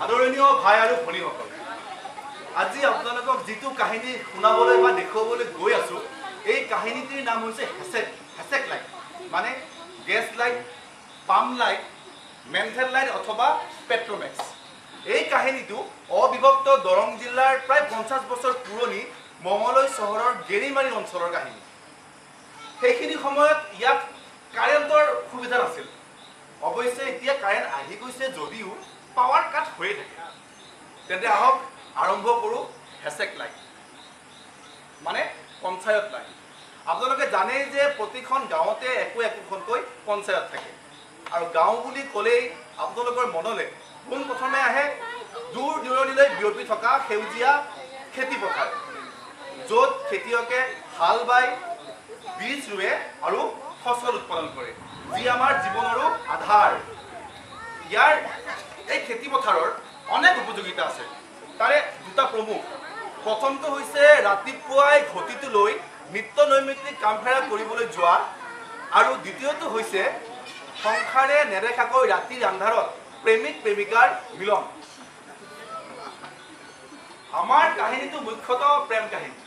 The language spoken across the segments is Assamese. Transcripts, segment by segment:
আদৰণীয় ভাই আৰু ভনীসকল, আজি আপোনালোকক যিটো কাহিনী শুনাবলৈ বা দেখুৱাবলৈ গৈ আছোঁ, এই কাহিনীটিৰ নাম হৈছে হেচেক লাইট, মানে গেছ লাইট, পাম লাইট, মেন্থেল লাইট অথবা পেট্ৰমেক্স। এই কাহিনীটো অবিভক্ত দৰং জিলাৰ প্ৰায় 50 বছৰ পুৰণি মঙলদৈ চহৰৰ গেৰিমাৰী অঞ্চলৰ কাহিনী। সেইখিনি সময়ত ইয়াত কাৰেণ্টৰ সুবিধা নাছিল। অৱশ্যে এতিয়া কাৰেণ্ট আহি গৈছে যদিও পাৱাৰ কাট হৈয়ে থাকে। তেন্তে আহক আৰম্ভ কৰোঁ হেচেক লাইট, মানে পঞ্চায়ত লাইট। আপোনালোকে জানেই যে প্ৰতিখন গাঁৱতে একোখনকৈ পঞ্চায়ত থাকে, আৰু গাঁও বুলি ক'লেই আপোনালোকৰ মনলৈ পোনপ্ৰথমে আহে দূৰ দূৰণিলৈ বিয়পি থকা সেউজীয়া খেতিপথাৰ, য'ত খেতিয়কে হাল বাই, বীজ ৰুৱে আৰু ফচল উৎপাদন কৰে, যি আমাৰ জীৱনৰো আধাৰ। ইয়াৰ এই খেতিপথাৰৰ অনেক উপযোগিতা আছে। তাৰে দুটা প্ৰমুখ। প্ৰথমটো হৈছে ৰাতিপুৱাই ঘটিটো লৈ নিত্য নৈমিত্তিক কাম ফেৰা কৰিবলৈ যোৱা, আৰু দ্বিতীয়টো হৈছে সংসাৰে নেদেখাকৈ ৰাতিৰ আন্ধাৰত প্ৰেমিক প্ৰেমিকাৰ মিলন। আমাৰ কাহিনীটো মুখ্যতঃ প্ৰেম কাহিনী,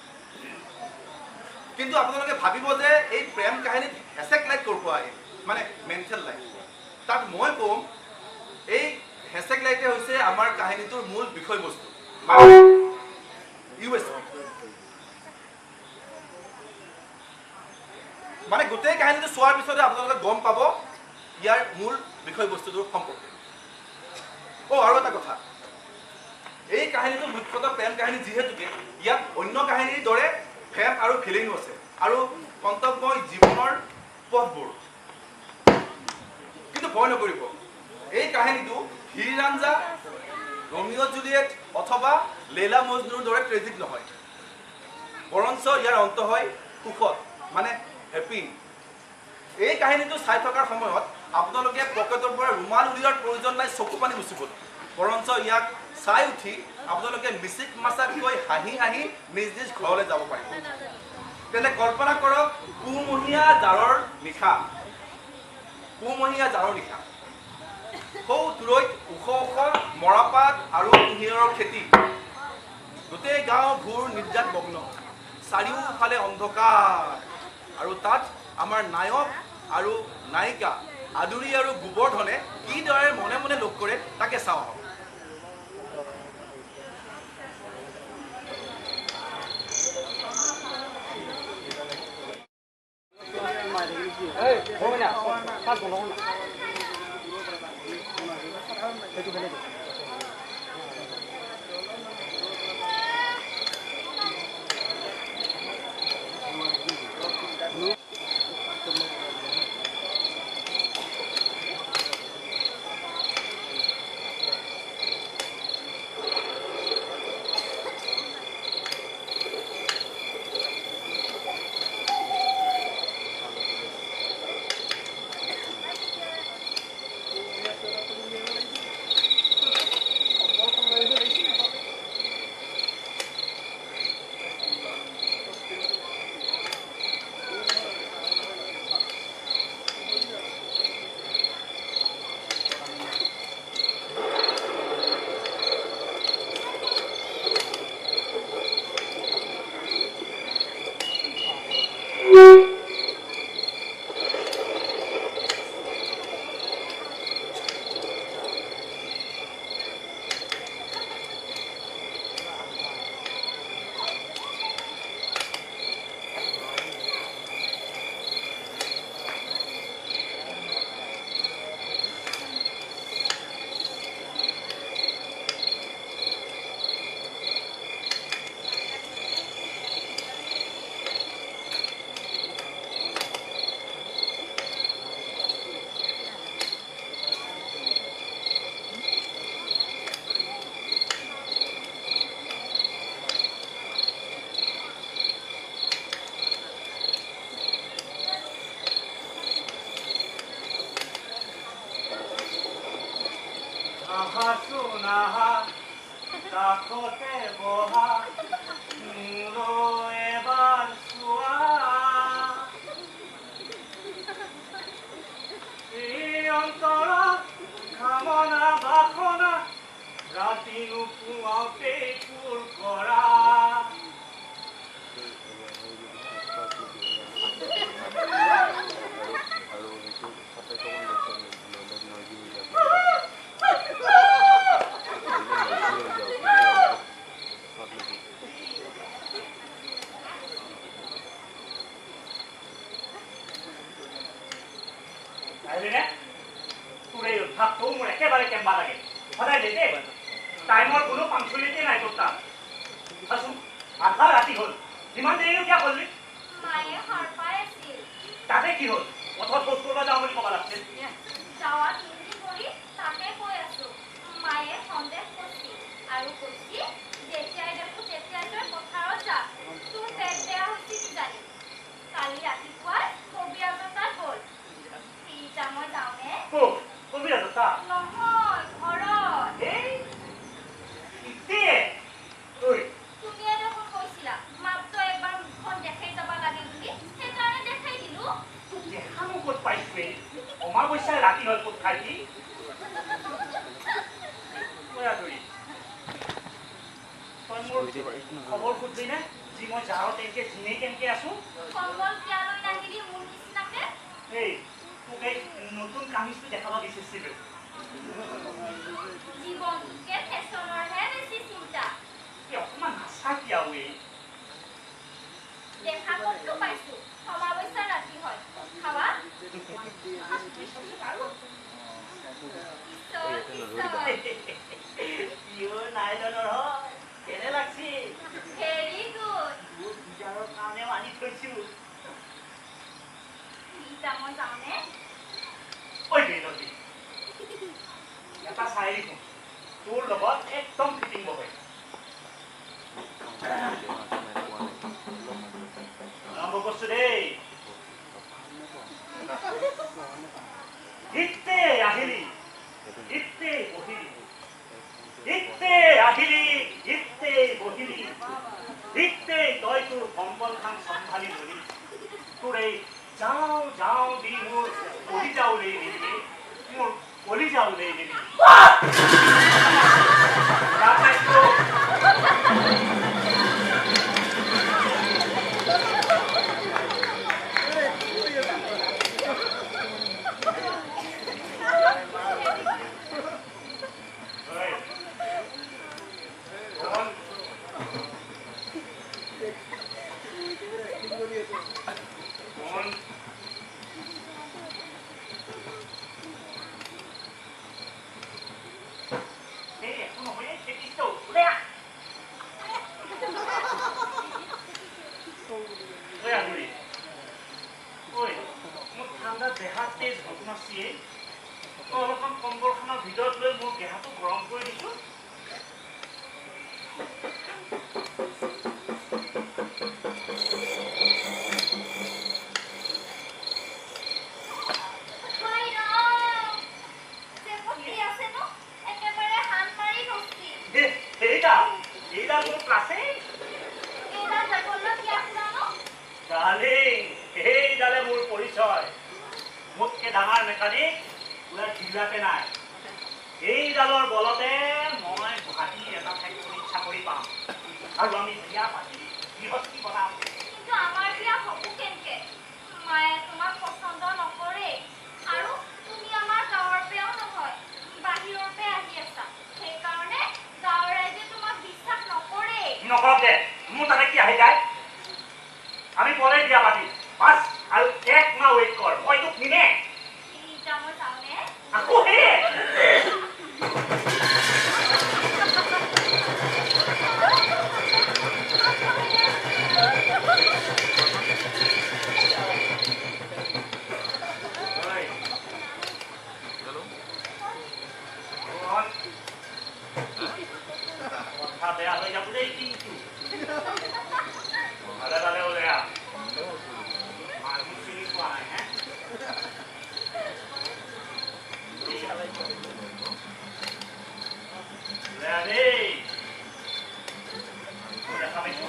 কিন্তু আপোনালোকে ভাবিব যে এই প্ৰেম কাহিনীত হেচেক লাইট ক'ৰ পৰা আহিল, মানে মেন্থেল লাইট। তাত মই ক'ম এই হেচেক লাইটে হৈছে আমাৰ কাহিনীটোৰ মূল বিষয়বস্তু, মানে গোটেই কাহিনীটো চোৱাৰ পিছতে আপোনালোকে গম পাব ইয়াৰ মূল বিষয়বস্তুটোৰ সম্পৰ্কে। আৰু এটা কথা, এই কাহিনীটো মুখ্যতঃ প্ৰেম কাহিনী যিহেতুকে ইয়াত অন্য কাহিনীৰ দৰে ফেম আৰু ফিলিংও আছে, আৰু কৰ্তব্যময় জীৱনৰ পথবোৰ। কিন্তু ভয় নকৰিব, এই কাহিনীটো হীৰ ৰাঞ্জা, ৰমিঅ' জুলিয়েট অথবা লেলা মজনুৰ দৰে ট্ৰেজিক নহয়, বৰঞ্চ ইয়াৰ অন্ত হয় সুখত, মানে হেপী। এই কাহিনীটো চাই থকাৰ সময়ত আপোনালোকে পকেটৰ পৰা ৰুমাল উলিওৱাৰ প্ৰয়োজন নাই চকু পানী মুচিবলৈ, বৰঞ্চ ইয়াক চাই উঠি আপোনালোকে মিচিক মাচাকৈ হাঁহি হাঁহি নিজ নিজ ঘৰলৈ যাব পাৰিব। তেনে কল্পনা কৰক পুহমহীয়া জাৰৰ নিশা, সৌ দূৰৈত ওখ ওখ মৰাপাত আৰু কুঁহিয়াৰৰ খেতি, গোটেই গাঁও ঘূৰ নিৰ্যাত মগ্ন, চাৰিওফালে অন্ধকাৰ, আৰু তাত আমাৰ নায়ক আৰু নায়িকা আদুৰি আৰু গোবৰ্ধনে কিদৰে মনে মনে লগ কৰে তাকে চাওঁ। কাষতে বহা এবাৰ চোৱা এই অন্তৰত কামনা বাসনা ৰাতি নুপুৱাওঁতে কোৰ কৰা আহিলিনে তোৰ এই অভ্যাসটো মোৰ একেবাৰে কেম্বা লাগে সদায় দেই দেই টাইমৰ কোনো পাংচুৱেলিটি নাই তোৰ তাত আছোন আধা ৰাতি হ'ল ইমান দেৰিনো কিয় কৰিলি মায়ে সাৰ পাই আছিল তাতে কি হ'ল পথত খোজ কৰিব যাওঁ বুলি ক'ব লাগিছিল যাৱা তিনিদিন কৰি তাকে কৈ আছো মায়ে সন্দেহ কৰিছিল আৰু কৈছিল যেতিয়াই দেখো তেতিয়াই তই পথাৰত যা তোৰ পেট বেয়া হৈছিল কিজানি কালি ৰাতিপুৱাই কবিৰাজৰ তাত গ'ল এতিয়া মই যাওঁনে কবিৰাজৰ তাত নহয় ঘৰত এই ইতিয়ে ঐ তুমিয়ে দেখোন কৈছিলা মাত্ৰ এবাৰ মুখখন দেখাই যাব লাগে বুলি সেইকাৰণে দেখাই দিলো দেখানো ক'ত পাইছে অমাৱস্যাই ৰাতি হ'ল ক'ত খাইছি তই মোৰ খবৰ সুধবি নে যি মই যাওঁ তেনেকে জিনেই কেনেকে আছো কম্বল কিয়ালৈ নাহিলি মোৰ নিচিনাকে এই তোক এই নতুন কামিজটো দেখাব বিচাৰিছিলো জীৱনটোতকে ফেশ্বনৰহে বেছি চিন্তা এই অকণমান নাচা কিয় এই দেখা ক'তটো পাইছো অমাৱস্যাৰ ৰাতি হয় খাৱা ইয়ো নাইলনৰ হয় কেনে লাগছি ভেৰি গুড মোৰ বিজাৰৰ কাৰণেও আনি থৈছো এতিয়া মই যাওঁনে ঐ বেনতি এটা চাই দেখোন তোৰ লগত একদম ফিটিং বহে আৰম্ভ কৰিছো দেই ইতে আহিলি ইতে বহিলি ইতে আহিলি ইতে বহিলি ইতে তই তোৰ কম্বলখন চম্ভালি ধৰি তোৰ এই যাওঁ যাওঁ দি মোৰ কলিজাওলৈ নিদিলি মোৰ কলিজাওলৈ নিদিলি অলপমান কম্বলখনৰ ভিতৰত লৈ মোৰ দেহাটো গৰম কৰি দিছো এইডাল মোৰ ক্লাছে এইডালে মোৰ পৰিচয় মোতকে ডাঙৰ মেকানিক পুৰা জিলাতে নাই এইডালৰ বলতে মই গুৱাহাটীৰ এটা ফেক্টৰীত চাকৰি পাম আৰু আমি বিয়া পাতি গৃহস্থী বনাম কিন্তু আমাৰ বিয়া হ'ব কেনেকে মায়ে তোমাক পচন্দ নকৰে আৰু তুমি আমাৰ গাঁৱৰ পেও নহয় বাহিৰৰ পে আহি আছা সেইকাৰণে গাঁৱৰ ৰাইজে তোমাক বিশ্বাস নকৰে নকৰক দে মোৰ তাতে কি আহি যায় আমি পৰে বিয়া পাতি বাস আৰু এক মাহ ওয়েট কৰ মই তোক নিনে এতিয়া মই যাওঁনে আকৌ হে কথা বেয়া হৈ যাব দেই কিন্তু ভালে ভালে ওলে মানুহ চিনি পোৱা নাই হে দেই দেখা পাইছো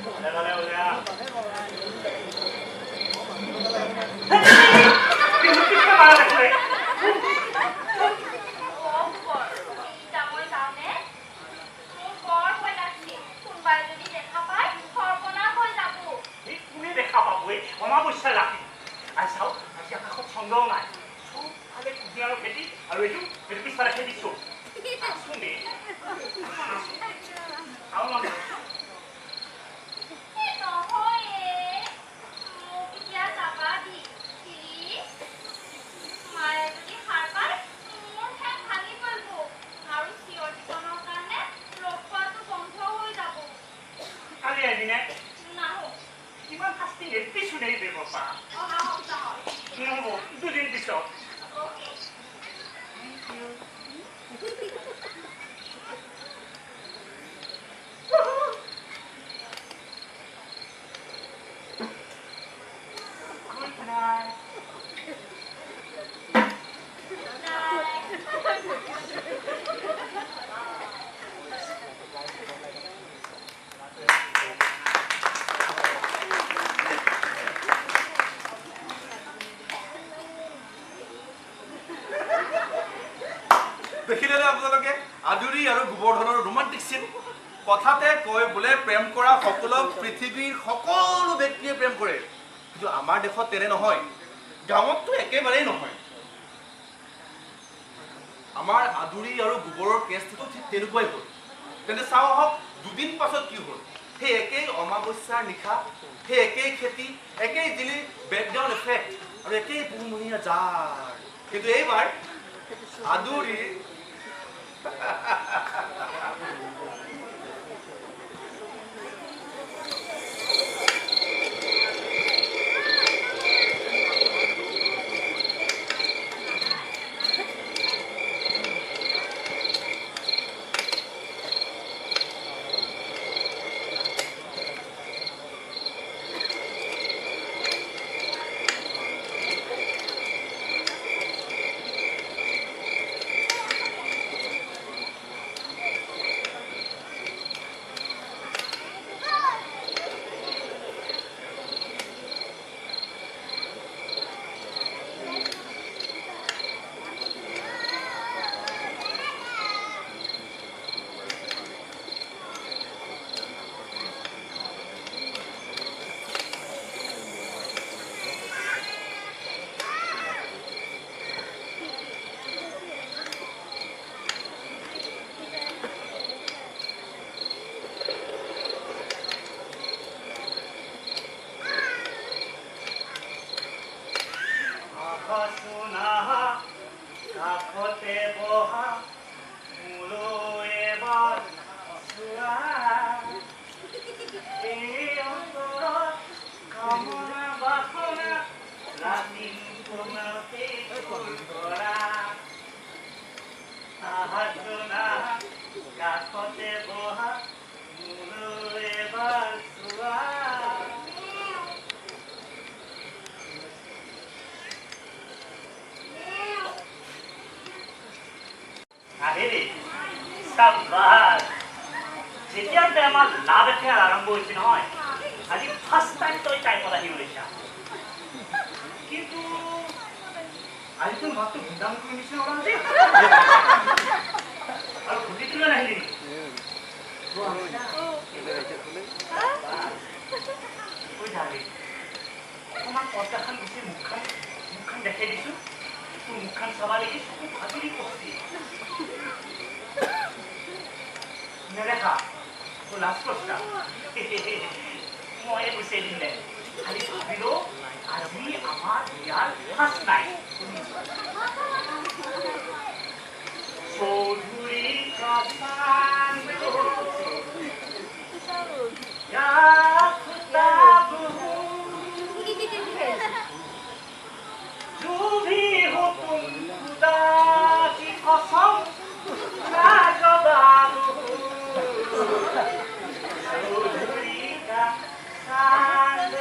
ভালে ভালে ওলে ছন্দও নাই চবফালে কুঁহিয়াৰৰ খেতি আৰু এইটো পিছফালে খেতি চব আছো দেই আৰু নহয় কিমান শাস্তি নিৰ্দিষ্ট নেই ব্যৱস্থা নহ'ব দুদিন পিছত দেখিলেনে আপোনালোকে আদুৰি আৰু গোবৰ্ধনৰ ৰোমান্টিক চিন কথাতে কয় বোলে প্ৰেম কৰা সকলো পৃথিৱীৰ সকলো ব্যক্তিয়ে প্ৰেম কৰে কিন্তু আমাৰ দেশত তেনে নহয় গাঁৱততো একেবাৰেই নহয় আমাৰ আদুৰি আৰু গোবৰৰ কেছটো ঠিক তেনেকুৱাই হ'ল তেন্তে চাওঁ আহক দুদিন পাছত কি হ'ল সেই একেই অমাৱস্যাৰ নিশা সেই একেই খেতি একেই দিল্লী বেকগ্ৰাউণ্ড এফেক্ট আৰু একেই পুহমহীয়া জাৰ কিন্তু এইবাৰ আদুৰি যেতিয়াৰ পৰা আমাৰ লাভ এফেয়াৰ আৰম্ভ হৈছে নহয় আজি ফাৰ্ষ্ট টাইম তই টাইমত আহি ওলাইছা কিন্তু আজি তোৰ মাতটো ভুন্দামুখৰ নিচিনা ওলাল যে আৰু ঘুটি তুলে নাহিলি অকণমান পৰ্দাখন গুচি মুখখন দেখাই দিছো তোৰ মুখখন চাবা লাগি চকু ভাগিলি পচি নেদেখা তোৰ লাজ প্ৰশ্ন মই গুচাই দিলে খালি ভাবিলো আজি আমাৰ ইয়াৰ ফাৰ্ষ্ট নাইট চৌধুৰী जो भी हो तुम खुदा की कसम लाजवाब चौधरी का चांद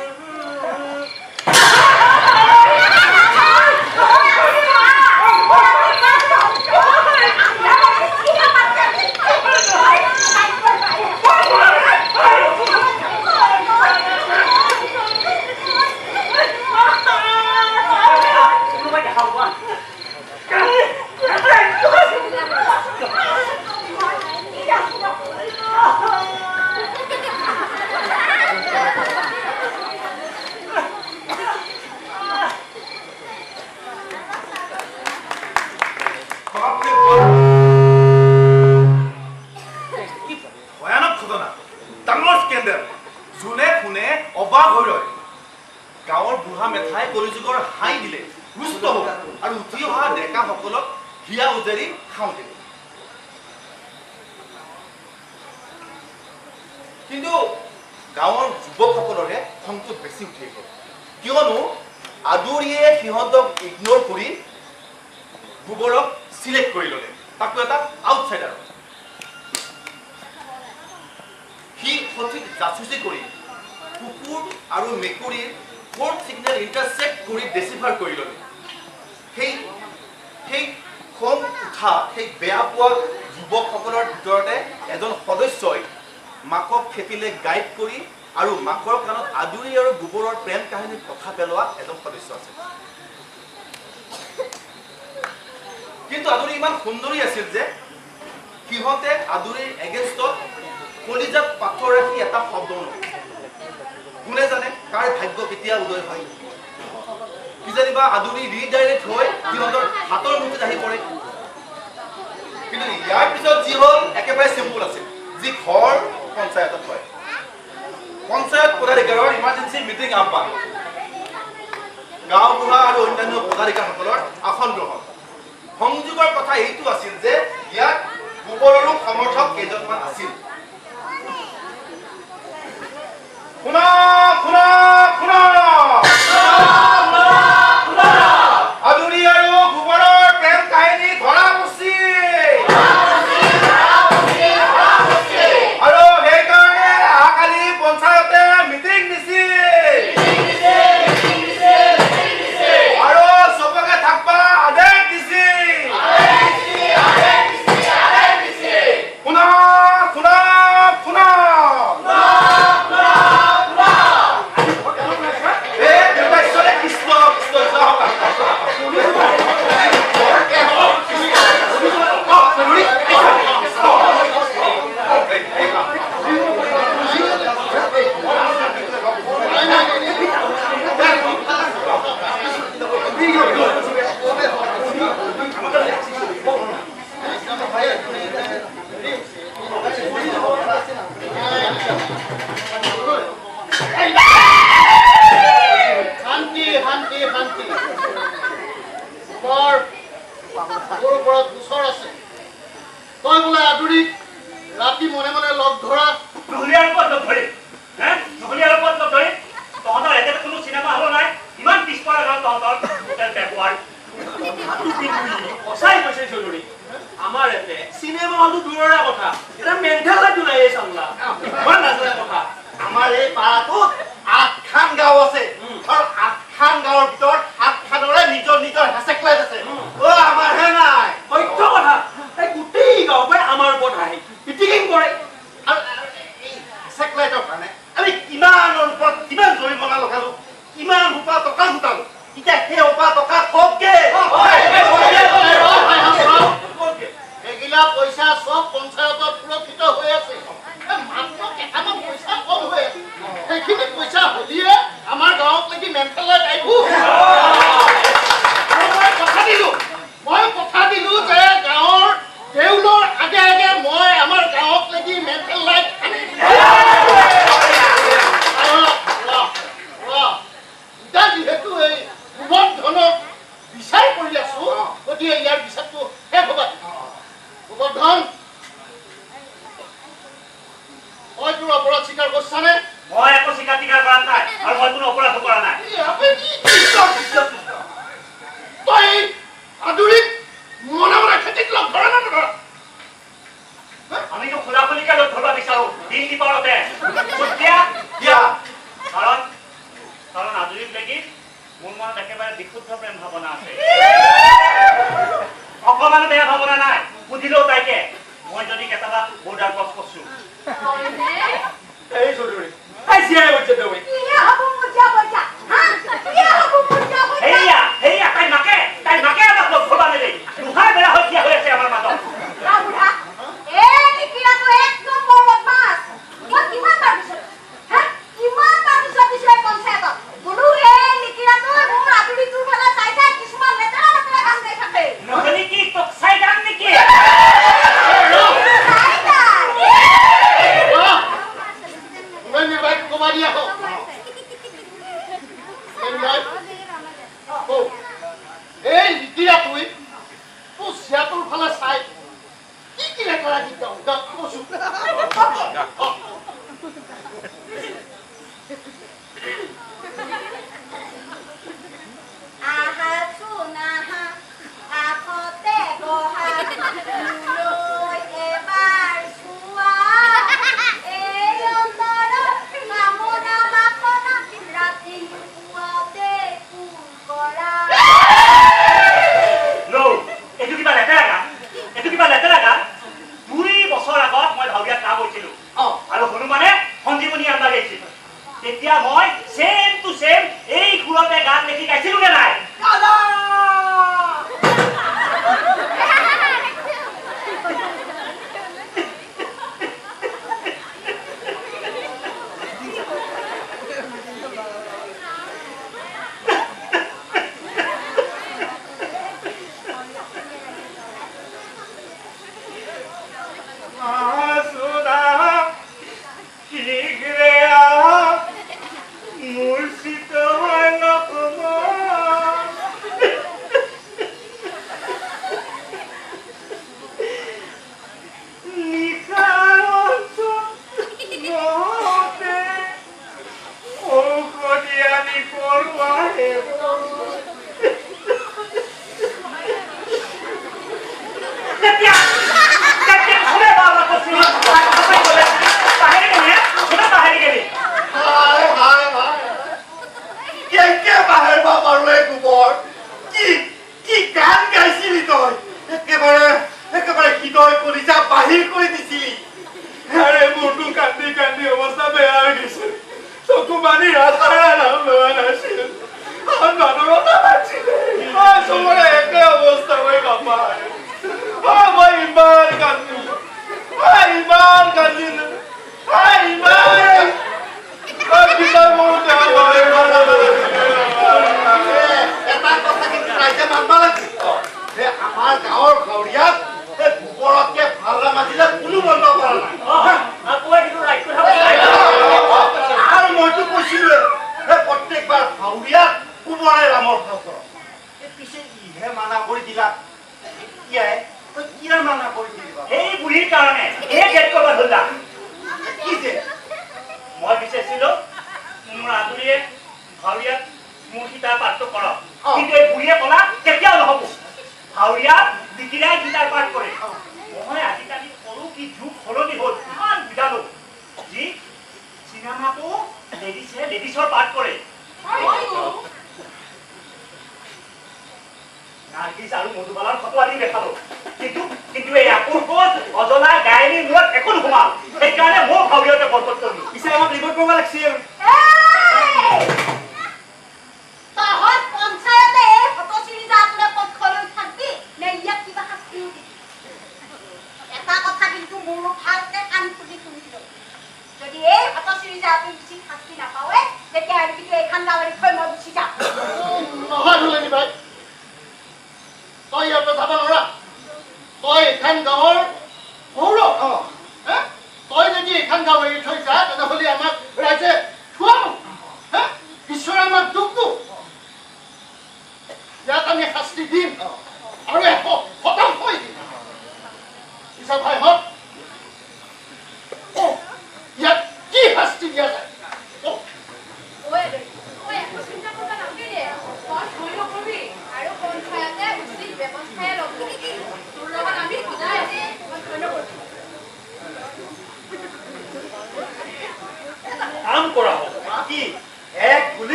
দিলে ৰুষ্ট হ'ল আৰু উঠি অহা ডেকাসকলক হিয়া উজাৰি খাওঁ দিলে। কিন্তু গাঁৱৰ যুৱকসকলৰে খংটো বেছি উঠি গ'ল, কিয়নো আদুৰিয়ে সিহঁতক ইগনোৰ কৰি গোবৰক চিলেক্ট কৰি ল'লে, তাকো এটা আউটচাইডাৰ। সি সঠিক জাচুচি কৰি কুকুৰ আৰু মেকুৰীৰ ফ'ৰ্থ ছিগনেল ইণ্টাৰচেক্ট কৰি ডেচিফাৰ কৰি ল'লে। সেই খং উঠা, সেই বেয়া পোৱা যুৱকসকলৰ ভিতৰতে এজন সদস্যই মাকক খেতিলে গাইড কৰি আৰু মাকৰ কাণত আদুৰি আৰু গোবৰৰ প্ৰেম কাহিনীৰ কথা পেলোৱা এজন সদস্য আছে। কিন্তু আদুৰি ইমান সুন্দৰী আছিল যে সিহঁতে আদুৰিৰ এগেইনষ্টত কলিজাত পাথৰ ৰাখি এটা শব্দ নকৰে। কোনে জানে কাৰ ভাগ্য কেতিয়া উদয় হয়, কিজানিবা আদুৰি ৰিডাইৰেক্ট হৈ সিহঁতৰ হাতৰ মুঠিত আহি পৰে। কিন্তু ইয়াৰ পিছত যি হ'ল একেবাৰে চিম্পুল আছিল, যি ঘৰ পঞ্চায়তত হয়। পঞ্চায়ত পদাধিকাৰৰ ইমাৰ্জেঞ্চি মিটিং আহ্বান, গাঁওবুঢ়া আৰু অন্যান্য পদাধিকাৰসকলৰ আসন গ্ৰহণ। সংযোগৰ কথা এইটো আছিল যে ইয়াত গোবৰৰো সমৰ্থক কেইজনমান আছিল। শুনা শুনা শুনা, আদুৰি আৰু গোবৰৰ প্ৰেম কাহিনী ধৰা পৰছি আৰু সেইকাৰণে অহাকালি পঞ্চায়তে মিটিং দিছিল আৰু চবকে থাকবা আদেশ দিছিল। শুনা শুনা শুনা, ৰাতি মনে মনে লগ ধৰা নহলীয়াৰ ওপৰত লগ ধৰি, নহলীয়াৰ ওপৰত লগ ধৰি তহঁতৰ ইয়াতে কোনো চিনেমা হল নাই, ইমান পিছপৰা গাঁও তহঁতৰ হোটেল ব্যৱহাৰ সঁচাই কৈছে চৌধুৰী। আমাৰ ইয়াতে চিনেমা হলটো দূৰৰে কথা, এটা মেণ্টেল লাইটো নাই এই চাংলা ইমান নাজানে কথা। আমাৰ এই পাৰাটোত ৮খন গাঁও আছে আৰু ৮খন গাঁৱৰ ভিতৰত ৭খনৰে নিজৰ নিজৰ হেচেক লাইট আছে। আমাৰহে নাই। সত্য কথা, এই গোটেই গাঁও পাই আমাৰ ওপৰত আহি পিটিকিং কৰে। আৰু এই হেচেক লাইটৰ কাৰণে আমি কিমানৰ ওপৰত কিমান জৰিমনা লগালো, কিমান সোপা টকা গোটালো, এতিয়া সেই সোপা টকা কওকগে। এইগিলা পইচা চব পঞ্চায়তত সুৰক্ষিত হৈ আছে, মাত্ৰ কেইটামান পইচা কম হৈ আছে। সেইখিনি পইচা হলিয়ে আমাৰ গাঁৱত লাগি মেণ্টেল লাইট আহিব। মই কথা দিলো যে গাঁৱৰ দেউলৰ আগে আগে মই আমাৰ গাঁৱত লাগি মেণ্টেল লাইট আনিম। যিহেতু এই গোবৰ ধনক বিচাৰ কৰি আছো, গতিকে ইয়াৰ বিচাৰটো শেষ হ'ব। গোবৰ্ধন, মই তোৰ অপৰাধ স্বীকাৰ কৰিছানে? মই একো স্বীকাৰ টিকাৰ কৰা নাই আৰু মই কোনো অপৰাধ কৰা নাই। তই আদুৰিক মনে মনে খেতিত লগ ধৰা না নধৰা? আমিতো খোলা খুলিকে লগ ধৰিব বিচাৰো দিন দিপাৰতে কাৰণ আদুৰিক লাগি মোৰ মনত একেবাৰে বিশুদ্ধ প্ৰেম ভাৱনা আছে, অকমানো বেয়া ভাৱনা নাই। সুধিলেও তাইকে মই যদি কেতিয়াবা বৰ্ডাৰ ক্ৰছ কৰিছো। এই চৌধুৰী তাই জীয়াই বৈছে তুমি সেয়া তাই মাকে আমাক লগ ধৰিব নিদিয়ে। দুহাৰ বেয়া হৈ থিয় হৈ আছে আমাৰ মাজত। নহলে কি তোক চাই যাম নেকি? ওলাই এই নীতিৰা তুই তোৰ চিয়াটোৰ ফালে চাই কি লেখা গীত গাওঁ কৈছো তেতিয়া মই সেম টু সেম এই ঘুৰতে গান লিখি গাইছিলো নে নাই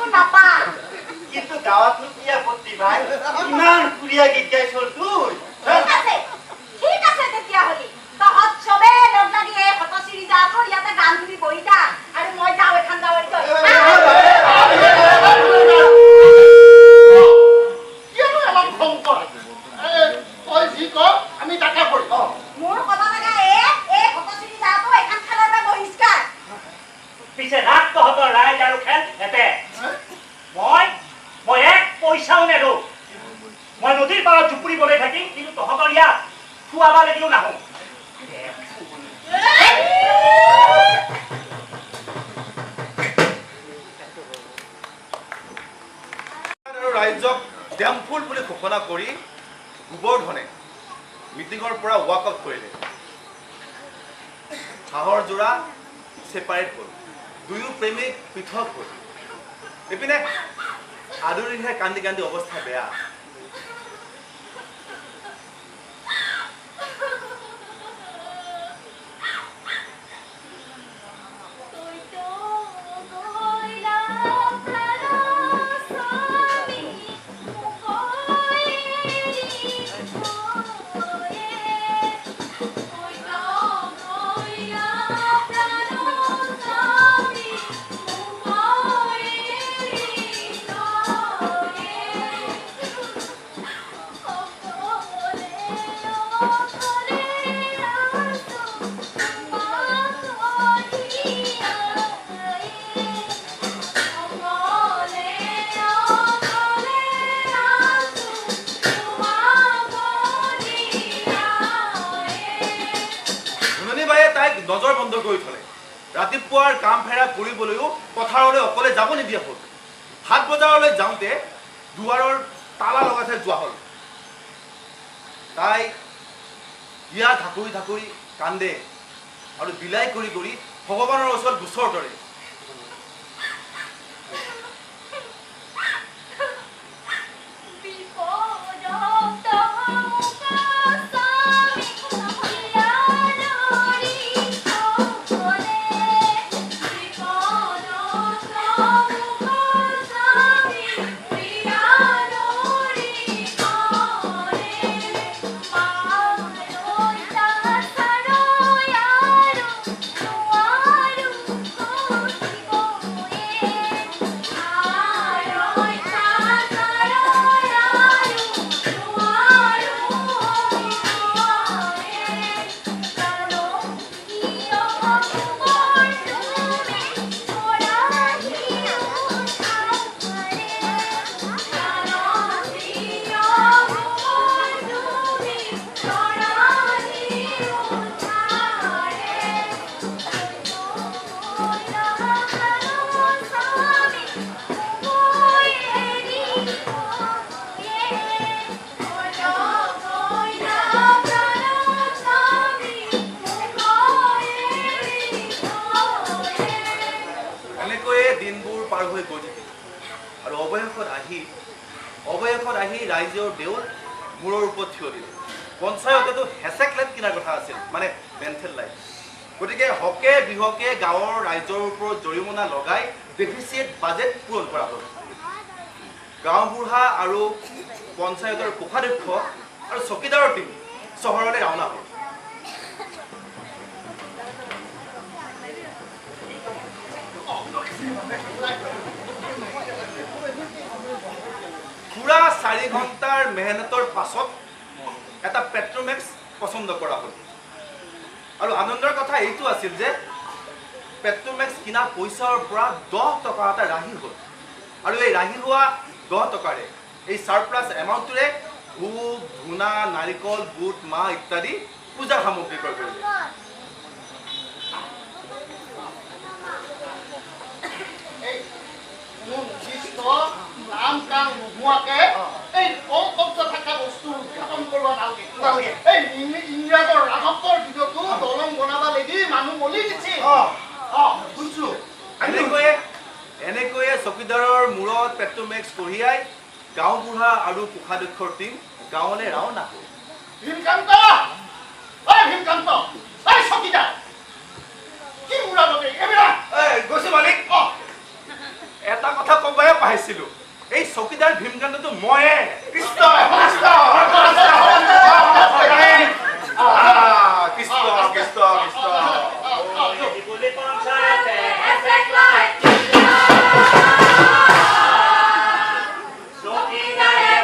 Napak. গাঁৱতনো কি আপত্তি ভাই ইমান কুৰিয়া গীত গাইছ তুই ঠিক আছে তেতিয়াহ'লে তহঁত চবে লগ লাগি এই ফটোচিৰি যাওঁ ইয়াতে গান ধুবি বহি থাক আৰু মই যাওঁ এখন গাঁৱত গৈ কিয়নো আমাক খং কৰ তই যি ক আমি তাকে কৰিম মোৰ ক'ব লগা এই ফটোচিৰি যাওঁ এখন খেলৰ পৰা বহিষ্কাৰ পিছে ৰাগ তহঁতৰ ৰাইজ আৰু খেল হেঁতে মই এক পইচাও নেদো মই নদীৰ পাৰত জুপুৰি বনাই থাকিম কিন্তু তহঁতৰ ইয়াত খুৱাবা লাগিও নাহো ৰাইজক ডেমফুল বুলি ঘোষণা কৰি গোবৰ্ধনে মিটিঙৰ পৰা ৱাক আউট কৰিলে হাঁহৰ যোৰা ছেপাৰেট হ'ল দুয়ো প্ৰেমিক পৃথক হ'ল এইপিনে আদৰিহে কান্দি কান্দি অৱস্থা বেয়া নজৰ বন্ধ কৰি থলে ৰাতিপুৱাৰ কাম ফেৰা কৰিবলৈও পথাৰলৈ অকলে যাব নিদিয়া হ'ল 7 বজাৰলৈ যাওঁতে দুৱাৰৰ তালা লগাই থৈ যোৱা হ'ল তাই হিয়া ঢাকুৰি ঢাকুৰি কান্দে আৰু বিলাই কৰি কৰি ভগৱানৰ ওচৰত গোচৰ ধৰে অবয়সত আহি ৰাইজৰ দেউল মূৰৰ ওপৰত থিয় দিলে পঞ্চায়তেতো হেচেক লাইট কিনাৰ কথা আছিল মানে মেণ্টেল লাইট গতিকে হকে বিহকে গাঁৱৰ ৰাইজৰ ওপৰত জৰিমনা লগাই ডেফিচিট বাজেট পূৰণ কৰা হ'ল গাঁওবুঢ়া আৰু পঞ্চায়তৰ কোষাধ্যক্ষ আৰু চকীদাৰৰ টীম চহৰলৈ ৰাওনা হ'ল পুৰা 4 ঘণ্টাৰ মেহনতৰ পাছত এটা পেট্ৰমেক্স পছন্দ কৰা হ'ল আৰু আনন্দৰ কথা এইটো আছিল যে পেট্ৰমেক্স কিনা পইচাৰ পৰা 10 টকা এটা ৰাহি হ'ল আৰু এই ৰাহি হোৱা 10 টকাৰে এই সাৰপ্লাস এমাউণ্টৰে ধূপ ধূনা নাৰিকল বুট মাহ ইত্যাদি পূজাৰ সামগ্ৰী ক্ৰয় কৰিলে নাম কাম নোহোৱাকে এই কলকব্জা থকা বস্তু উৎপাদন কৰিব নালাগে এই ইংৰাজৰ ৰাজত্বৰ দিনতো দলং বনাব লাগি মানুহ মলি দিছে শুনছো এনেকৈয়ে চকীদাৰৰ মূৰত পেট্ৰমেক্স কঢ়িয়াই গাঁওবুঢ়া আৰু কোষাধ্যক্ষৰ টীম গাঁৱলৈ ৰাওনা হ'ল ভীমকান্ত ভীমকান্ত চকীদাৰ কি উৰাবগে এইবিলাক গৈছো মালিক এটা কথা কবহে পাইছিলো এই চকীদাৰ ভীমকান্তটো ময়ে কৃষ্ণ কৃষ্ণ কৃষ্ণ কৃষ্ণ বুলি পঞ্চায়তে হেচেক লাইট চকীদাৰে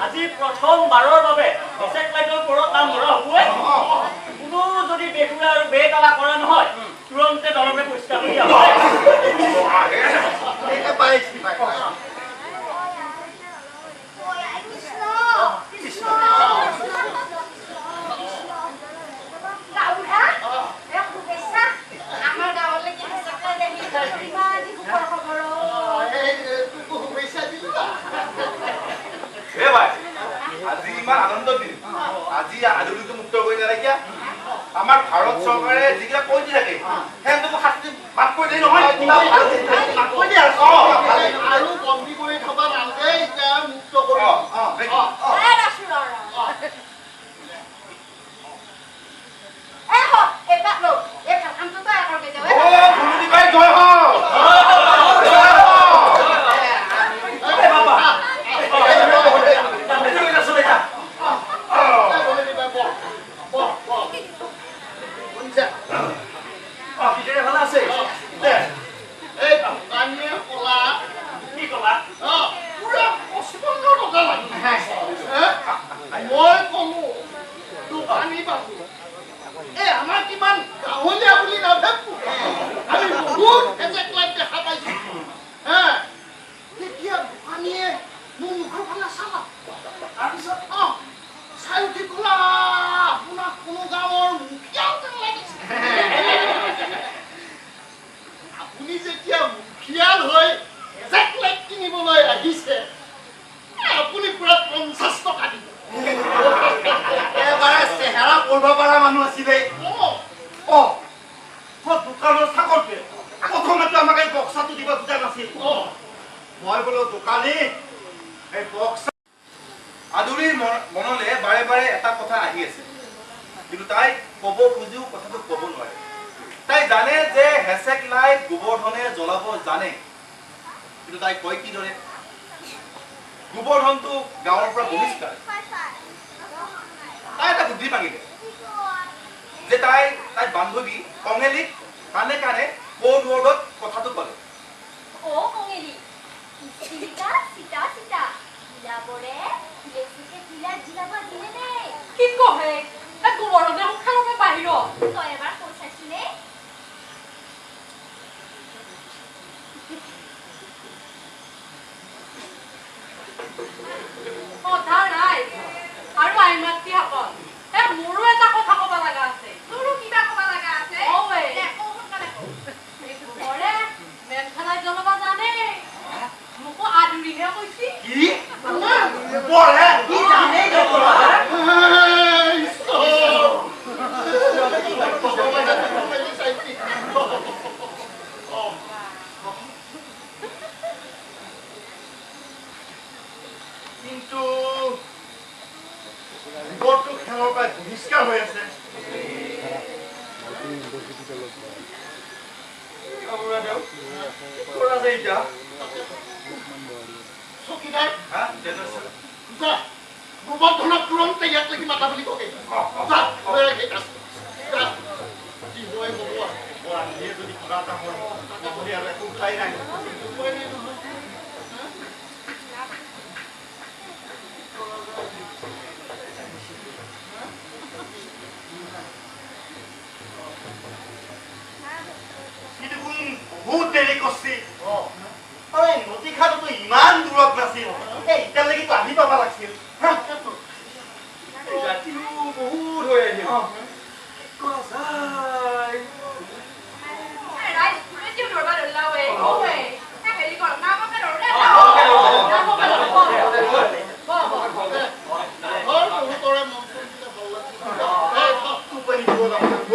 আজি প্ৰথমবাৰৰ বাবে হেচেক লাইটৰ ওপৰত নাম ধৰা হ'বই কোনো যদি বেহুৰা আৰু বেতালা কৰা নহয় তুৰন্তে দলমে পৰিষ্কাৰ কৰি দিয়া হয় আজি ইমান আনন্দ দিন আজি আদুলিটো মুক্ত কৰি নালাগিয়া আমাৰ ভাৰত চৰকাৰে যিকেইটা কৈ দি থাকে সেহেঁতকো শাস্তি মাফ কৰি দিয়ে নহয় আৰু বন্দী কৰি থবা নালাগে এতিয়া মুক্ত কৰি জয় হওক আদুলিৰ মনলে বাৰে বাৰে এটা কথা আহি আছে কিন্তু তাই কব খুজিও কথাটো কব নোৱাৰে তাই জানে যে হেচেক লাইট গোবৰ্ধনে জ্বলাব জানে কিন্তু তাই কয় কি দৰে গোবৰ্ধনটো গাঁৱৰ পৰা বহিষ্কাৰ তাই এটা বুদ্ধি মাগিলে যে তাই বান্ধৱী কঙেলিক কাণে কাণে কোড ৱৰ্ডত কথাটো ক'লে ও কঙেলি চিলিকা চিটা চিটা জিলাবৰে লেচিকে জিলা জিলাবা দিলে নে কি কহে এক গোবৰতে খালকে বাহিৰ তই এবাৰ কৈছাছিনে কথা নাই আৰু আইমাতী সকল মোৰো এটা কথা ক'ব লগা আছে তোৰো কিবা ক'ব লগা আছে অৱে দে কও সোনকালে কও এই গোবৰে মেঘখানাই জ্বলাব জানে মোকো আদুৰিহে কৈছি কি বৰে কি জানে কিন্তু ৰিপৰ্টটো খেলৰ পৰা বহিষ্কাৰ হৈ আছে চকীদাৰ গোবৰ্ধনক তুৰন্তে ইয়াত লাগি মাতা বুলি কয় কি হয় ভগৱান যদি কিবা এটা হয় তাতে আৰু একো উঠাই নাই বহুত দেৰি কৰিছে নদী খাটতো ইমান দূৰত নাছিল এতিয়ালৈকেতো আহি পাব লাগিছিল ৰাতিও বহুত হৈ আহিল ৰাইজ পুলিচিও ধৰবা ধৰলাৱে অৱে হেৰি কৰ নামকে ধৰলে বহুতৰে মন টোপনি দিব লাগিব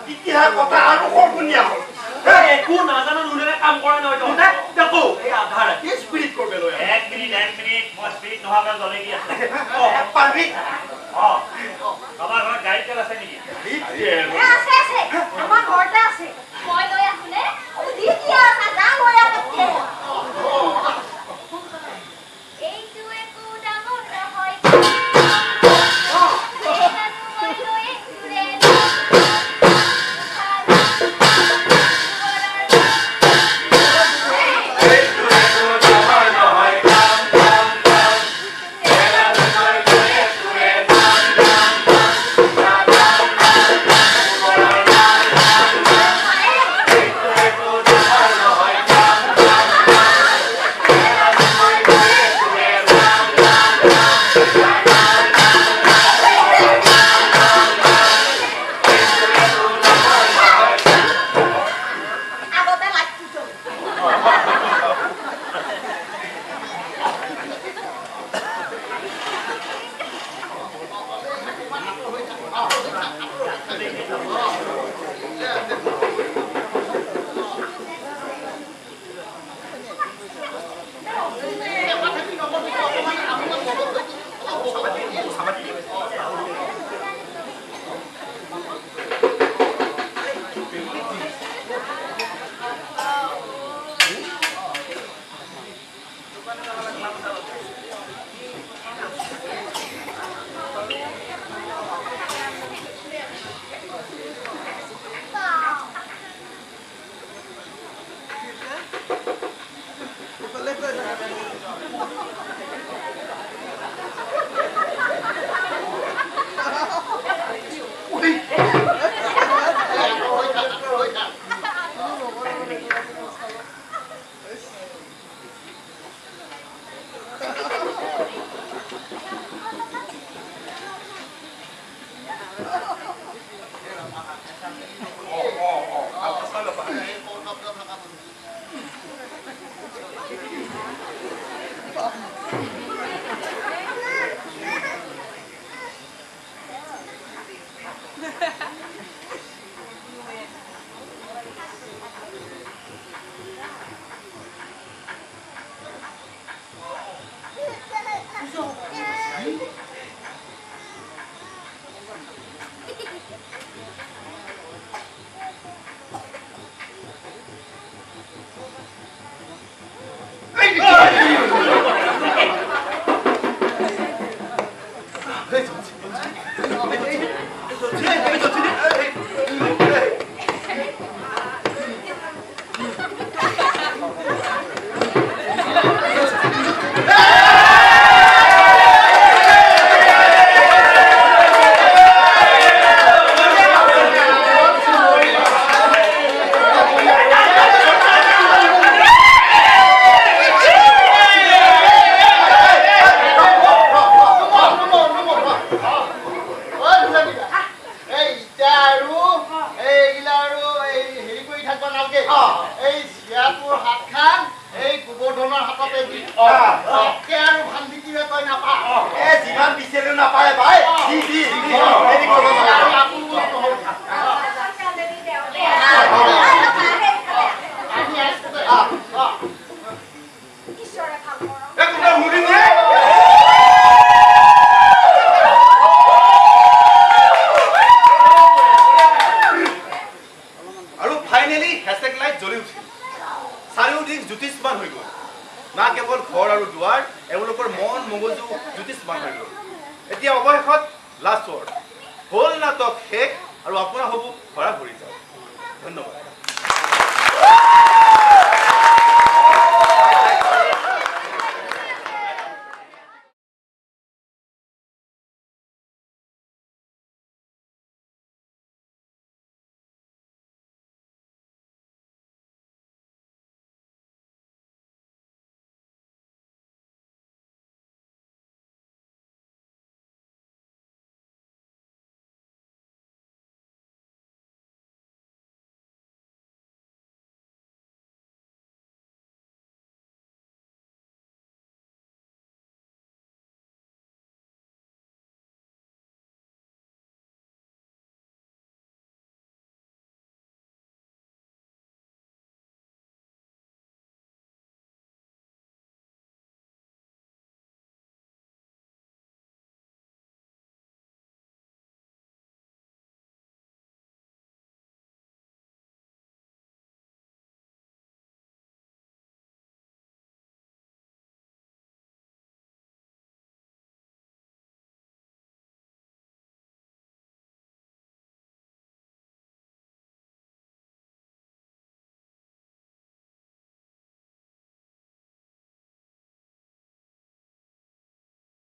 এতিয়া কথা আৰু কৰ্মনীয়া হ'ল একো নাজানো নুনে কাম কৰা নহয় তহঁতে দেখো এই আধা ৰাতি স্পিৰিট কৰবে লৈ 1 মিনিট মই স্পিৰিট নোহোৱাকৈ জ্বলে কি আছে পাৰবি আমাৰ ঘৰত গাড়ী তেল আছে নেকি আছে আমাৰ ঘৰতে আছে মই লৈ আহোনে দি দিয়া যা লৈ আহোঁ এইটো একো ডাঙৰ নহয় এতিয়া অৱশেষত লাষ্ট ৱৰ্ড হ'ল নাটক শেষ আৰু আপোনাৰ হ'ব ধৰা ভৰি যাওক ধন্যবাদ